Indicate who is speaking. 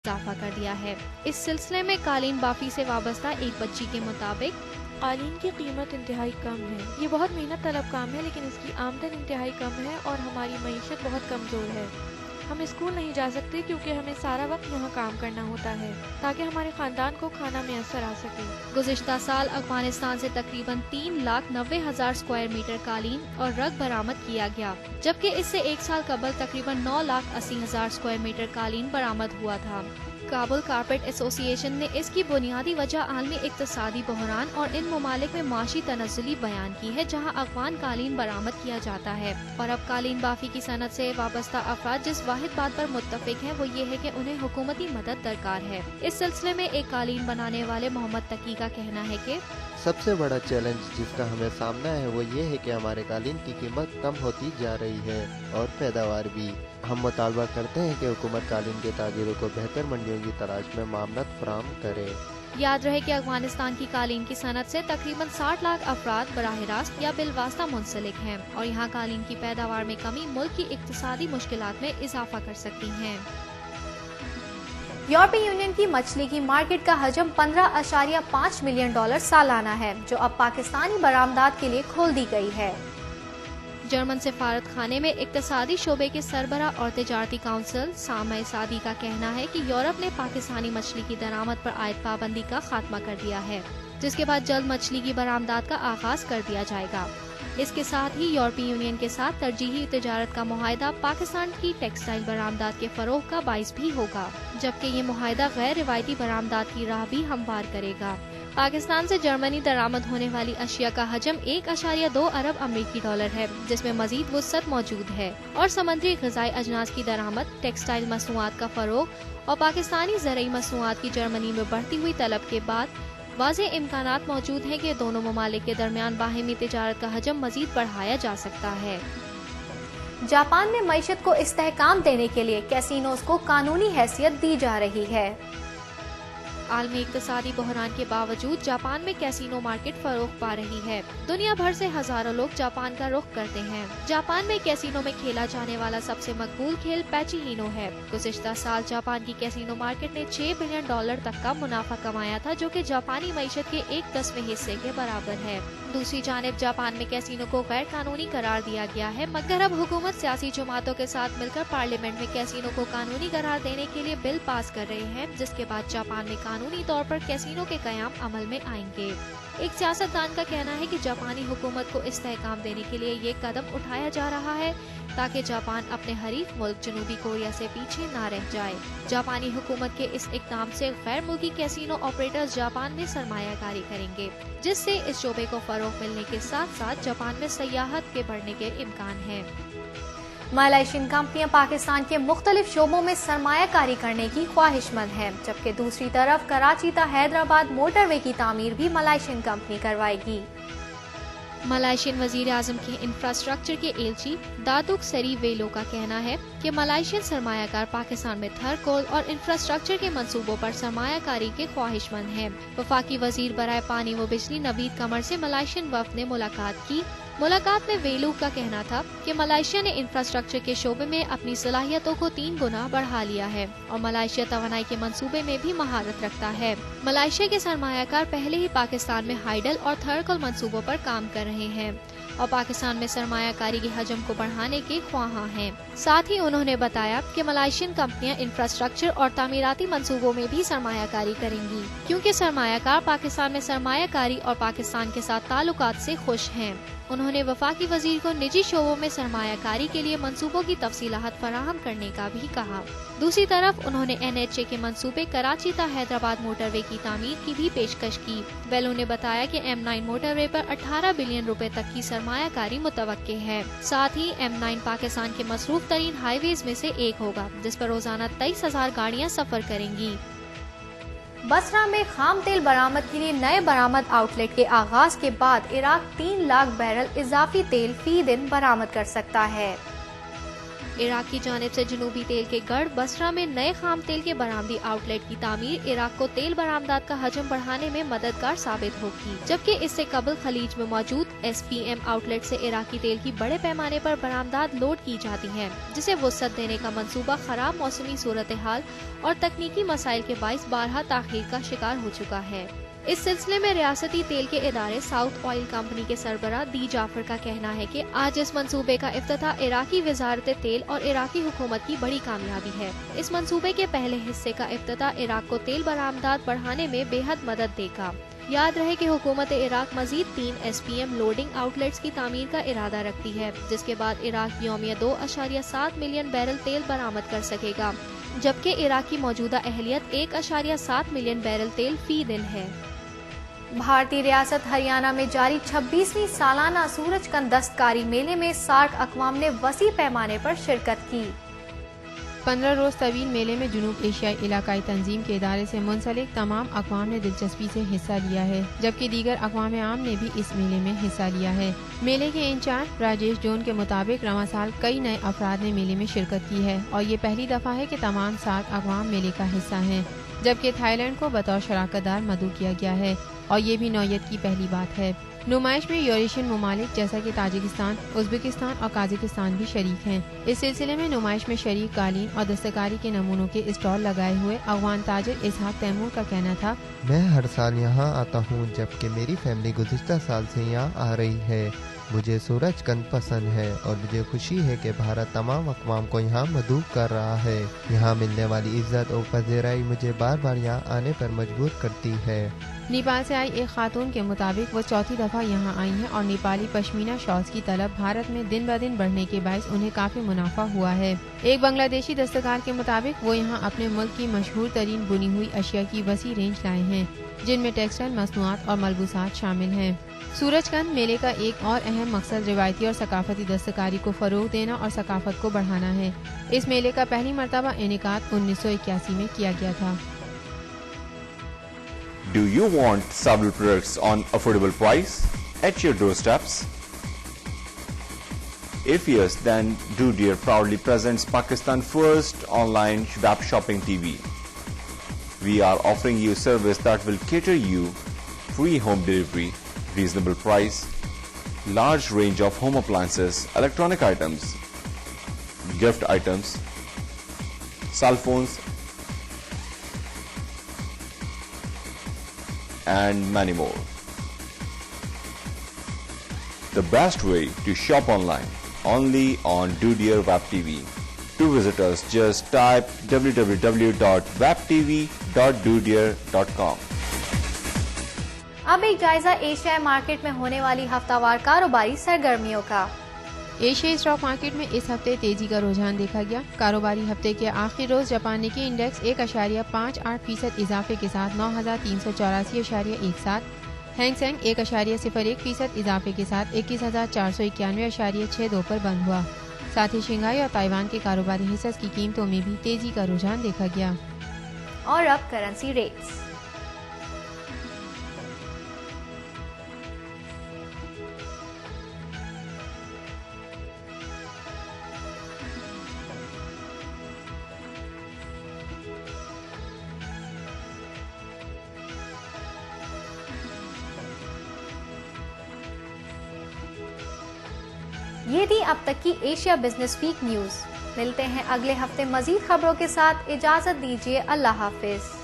Speaker 1: اضافہ کر دیا ہے۔ اس سلسلے میں قالین بافی سے وابستہ ایک بچی کے مطابق
Speaker 2: قالین کی قیمت انتہائی کم ہے۔ یہ بہت محنت طلب کام ہے، لیکن اس کی آمدن انتہائی کم ہے اور ہماری معیشت بہت کمزور ہے۔ ہم اسکول نہیں جا سکتے کیونکہ ہمیں سارا وقت یہاں کام کرنا ہوتا ہے تاکہ ہمارے خاندان کو کھانا میسر آ سکے۔
Speaker 1: گزشتہ سال افغانستان سے تقریباً 3,90,000 اسکوائر میٹر قالین اور رگ برآمد کیا گیا، جبکہ اس سے ایک سال قبل تقریباً 9,80,000 اسکوائر میٹر قالین برآمد ہوا تھا۔ کابل کارپیٹ ایسوسی ایشن نے اس کی بنیادی وجہ عالمی اقتصادی بحران اور ان ممالک میں معاشی تنزلی بیان کی ہے جہاں افغان قالین برآمد کیا جاتا ہے، اور اب قالین بافی کی صنعت سے وابستہ افراد جس واحد بات پر متفق ہیں وہ یہ ہے کہ انہیں حکومتی مدد درکار ہے۔ اس سلسلے میں ایک قالین بنانے والے محمد تقی کا کہنا ہے کہ
Speaker 3: سب سے بڑا چیلنج جس کا ہمیں سامنا ہے وہ یہ ہے کہ ہمارے قالین کی قیمت کم ہوتی جا رہی ہے اور پیداوار بھی۔ ہم مطالبہ کرتے ہیں کہ حکومت قالین کے تاجروں کو بہتر منڈیوں کی تلاش میں معاونت فراہم کرے۔
Speaker 1: یاد رہے کہ افغانستان کی قالین کی صنعت سے تقریباً 60 لاکھ افراد براہ راست یا بالواسطہ منسلک ہیں، اور یہاں قالین کی پیداوار میں کمی ملک کی اقتصادی مشکلات میں اضافہ کر سکتی ہیں۔
Speaker 4: یورپی یونین کی مچھلی کی مارکیٹ کا حجم $15.5 ملین سالانہ ہے، جو اب پاکستانی برآمدات کے لیے کھول دی گئی ہے۔
Speaker 1: جرمن سفارت خانے میں اقتصادی شعبے کے سربراہ اور تجارتی کونسل سامع سعدی کا کہنا ہے کہ یورپ نے پاکستانی مچھلی کی درآمد پر عائد پابندی کا خاتمہ کر دیا ہے، جس کے بعد جلد مچھلی کی برآمدات کا آغاز کر دیا جائے گا۔ اس کے ساتھ ہی یورپی یونین کے ساتھ ترجیحی تجارت کا معاہدہ پاکستان کی ٹیکسٹائل برآمدات کے فروغ کا باعث بھی ہوگا، جبکہ یہ معاہدہ غیر روایتی برآمدات کی راہ بھی ہموار کرے گا۔ پاکستان سے جرمنی درآمد ہونے والی اشیاء کا حجم $1.2 ارب امریکی ہے، جس میں مزید وسعت موجود ہے، اور سمندری غذائی اجناس کی درآمد، ٹیکسٹائل مصنوعات کا فروغ اور پاکستانی زرعی مصنوعات کی جرمنی میں بڑھتی ہوئی طلب کے بعد واضح امکانات موجود ہیں کہ دونوں ممالک کے درمیان باہمی تجارت کا حجم مزید بڑھایا جا سکتا ہے۔
Speaker 4: جاپان میں معیشت کو استحکام دینے کے لیے کیسینوز کو قانونی حیثیت دی جا رہی ہے۔
Speaker 1: عالمی اقتصادی بحران کے باوجود جاپان میں کیسینو مارکیٹ فروغ پا رہی ہے۔ دنیا بھر سے ہزاروں لوگ جاپان کا رخ کرتے ہیں۔ جاپان میں کیسینو میں کھیلا جانے والا سب سے مقبول کھیل پیچی-ہینو ہے۔ گزشتہ سال جاپان کی کیسینو مارکیٹ نے $6 بلین تک کا منافع کمایا تھا، جو کہ جاپانی معیشت کے 1/10 حصے کے برابر ہے۔ دوسری جانب جاپان میں کیسینو کو غیر قانونی قرار دیا گیا ہے، مگر اب حکومت سیاسی جماعتوں کے ساتھ مل کر پارلیمنٹ میں کیسینو کو قانونی قرار دینے کے لیے بل پاس کر رہے ہیں، جس کے بعد جاپان میں قانونی طور پر کیسینو کے قیام عمل میں آئیں گے۔ ایک سیاستدان کا کہنا ہے کہ جاپانی حکومت کو استحکام دینے کے لیے یہ قدم اٹھایا جا رہا ہے تاکہ جاپان اپنے حریف ملک جنوبی کوریا سے پیچھے نہ رہ جائے۔ جاپانی حکومت کے اس اقدام سے غیر ملکی کیسینو آپریٹرز جاپان میں سرمایہ کاری کریں گے، جس سے اس شعبے کو فروغ ملنے کے ساتھ ساتھ جاپان میں سیاحت کے بڑھنے کے امکان ہیں۔
Speaker 4: ملائیشین کمپنیاں پاکستان کے مختلف شعبوں میں سرمایہ کاری کرنے کی خواہش مند ہیں، جبکہ دوسری طرف کراچی تا حیدرآباد موٹر وے کی تعمیر بھی ملائیشین کمپنی کروائے گی۔
Speaker 1: ملائیشین وزیر اعظم کے انفراسٹرکچر کے ایلچی داتک سری ویلو کا کہنا ہے کہ ملائیشین سرمایہ کار پاکستان میں تھرکول اور انفراسٹرکچر کے منصوبوں پر سرمایہ کاری کے خواہش مند ہیں۔ وفاقی وزیر برائے پانی و بجلی نوید قمر سے ملائیشین وفد نے ملاقات کی۔ ملاقات میں ویلو کا کہنا تھا کہ ملائیشیا نے انفراسٹرکچر کے شعبے میں اپنی صلاحیتوں کو 3 گنا بڑھا لیا ہے اور ملائیشیا توانائی کے منصوبے میں بھی مہارت رکھتا ہے۔ ملائیشیا کے سرمایہ کار پہلے ہی پاکستان میں ہائیڈل اور تھرکل منصوبوں پر کام کر رہے ہیں اور پاکستان میں سرمایہ کاری کے حجم کو بڑھانے کے خواہاں ہیں۔ ساتھ ہی انہوں نے بتایا کہ ملائیشین کمپنیاں انفراسٹرکچر اور تعمیراتی منصوبوں میں بھی سرمایہ کاری کریں گی، کیونکہ سرمایہ کار پاکستان میں سرمایہ کاری اور پاکستان کے ساتھ تعلقات سے خوش ہیں۔ انہوں نے وفاقی وزیر کو نجی شعبوں میں سرمایہ کاری کے لیے منصوبوں کی تفصیلات فراہم کرنے کا بھی کہا۔ دوسری طرف انہوں نے NHA کے منصوبے کراچی تا حیدرآباد موٹر وے کی تعمیر کی بھی پیشکش کی۔ ویلو نے بتایا کہ M9 موٹر وے پر $18 بلین تک کی سرمایہ کاری متوقع ہے۔ ساتھ ہی M9 پاکستان کے مصروف ترین ہائی ویز میں سے ایک ہوگا، جس پر روزانہ 23,000 گاڑیاں سفر کریں گی۔
Speaker 4: بصرہ میں خام تیل برآمد کے لیے نئے برآمد آؤٹ لیٹ کے آغاز کے بعد عراق 3 لاکھ بیرل اضافی تیل فی دن برآمد کر سکتا ہے۔
Speaker 1: عراق کی جانب سے جنوبی تیل کے گڑھ بصرہ میں نئے خام تیل کے برآمدی آؤٹ لیٹ کی تعمیر عراق کو تیل برآمدات کا حجم بڑھانے میں مددگار ثابت ہوگی، جبکہ اس سے قبل خلیج میں موجود SPM آؤٹ لیٹ سے عراقی تیل کی بڑے پیمانے پر برآمدات لوڈ کی جاتی ہیں، جسے وسعت دینے کا منصوبہ خراب موسمی صورتحال اور تکنیکی مسائل کے باعث بارہا تاخیر کا شکار ہو چکا ہے۔ اس سلسلے میں ریاستی تیل کے ادارے ساؤتھ آئل کمپنی کے سربراہ دی جعفر کا کہنا ہے کہ آج اس منصوبے کا افتتاح عراقی وزارت تیل اور عراقی حکومت کی بڑی کامیابی ہے۔ اس منصوبے کے پہلے حصے کا افتتاح عراق کو تیل برآمدات بڑھانے میں بے حد مدد دے گا۔ یاد رہے کہ حکومت عراق مزید 3 SPM لوڈنگ آؤٹ لیٹس کی تعمیر کا ارادہ رکھتی ہے، جس کے بعد عراق یومیہ 2.7 ملین بیرل تیل برآمد کر سکے گا، جبکہ عراق کی موجودہ اہلیت 1.7 ملین بیرل تیل فی دن ہے۔
Speaker 4: بھارتی ریاست ہریانہ میں جاری 26ویں سالانہ سورج کن دستکاری میلے میں 60 اقوام نے وسیع پیمانے پر شرکت کی۔
Speaker 5: 15 روز طویل میلے میں جنوب ایشیائی علاقائی تنظیم کے ادارے سے منسلک تمام اقوام نے دلچسپی سے حصہ لیا ہے، جبکہ دیگر اقوام عام نے بھی اس میلے میں حصہ لیا ہے۔ میلے کے انچارج راجیش جون کے مطابق رواں سال کئی نئے افراد نے میلے میں شرکت کی ہے اور یہ پہلی دفعہ ہے کہ تمام 60 اقوام میلے کا حصہ ہیں، جبکہ تھائی لینڈ کو بطور شراکت دار مدعو کیا گیا ہے اور یہ بھی نوعیت کی پہلی بات ہے۔ نمائش میں یوریشین ممالک جیسا کہ تاجکستان، ازبکستان اور قازقستان بھی شریک ہیں۔ اس سلسلے میں نمائش میں شریک قالین اور دستکاری کے نمونوں کے اسٹال لگائے ہوئے افغان تاجر اسحاق تیمور کا کہنا تھا،
Speaker 3: میں ہر سال یہاں آتا ہوں جبکہ میری فیملی گزشتہ سال سے یہاں آ رہی ہے۔ مجھے سورج کن پسند ہے اور مجھے خوشی ہے کہ بھارت تمام اقوام کو یہاں مدعو کر رہا ہے۔ یہاں ملنے والی عزت اور پذیرائی مجھے بار بار یہاں آنے پر مجبور کرتی ہے۔
Speaker 5: نیپال سے آئی ایک خاتون کے مطابق وہ چوتھی دفعہ یہاں آئی ہیں اور نیپالی پشمینہ شالز کی طلب بھارت میں دن بدن بڑھنے کے باعث انہیں کافی منافع ہوا ہے۔ ایک بنگلہ دیشی دستکار کے مطابق وہ یہاں اپنے ملک کی مشہور ترین بنی ہوئی اشیاء کی وسیع رینج لائے ہیں، جن میں ٹیکسٹائل مصنوعات اور ملبوسات شامل ہیں۔ سورج کند میلے کا ایک اور اہم مقصد روایتی اور ثقافتی دستکاری کو فروغ دینا اور ثقافت کو بڑھانا ہے۔ اس میلے کا پہلی مرتبہ انعقاد 1981 میں کیا گیا تھا۔
Speaker 6: Do you want several products on affordable price at your doorsteps? If yes, then Doodier proudly presents Pakistan's first online web shopping TV. We are offering you a service that will cater you free home delivery, reasonable price, large range of home appliances, electronic items, gift items, cell phones, and many more. The best way to shop online, only on Doodier Web TV. To visit us, just type www.webtv.doodier.com.
Speaker 4: اب ایک جائزہ ایشیائی market میں ہونے والی ہفتہ وار کاروباری سرگرمیوں کا۔
Speaker 5: ایشیائی اسٹاک مارکیٹ میں اس ہفتے تیزی کا رجحان دیکھا گیا۔ کاروباری ہفتے کے آخری روز جاپان نکی انڈیکس 1.58% اضافے کے ساتھ 9384.17، ہینگ سینگ 1.01% اضافے کے ساتھ 21,491.62 پر بند ہوا۔ ساتھ ہی شنگھائی اور تائیوان کے کاروباری حصص کی قیمتوں میں بھی تیزی کا رجحان دیکھا گیا۔
Speaker 4: اور اب کرنسی ریٹس۔ یہ تھی اب تک کی ایشیا بزنس ویک نیوز۔ ملتے ہیں اگلے ہفتے مزید خبروں کے ساتھ، اجازت دیجیے، اللہ حافظ۔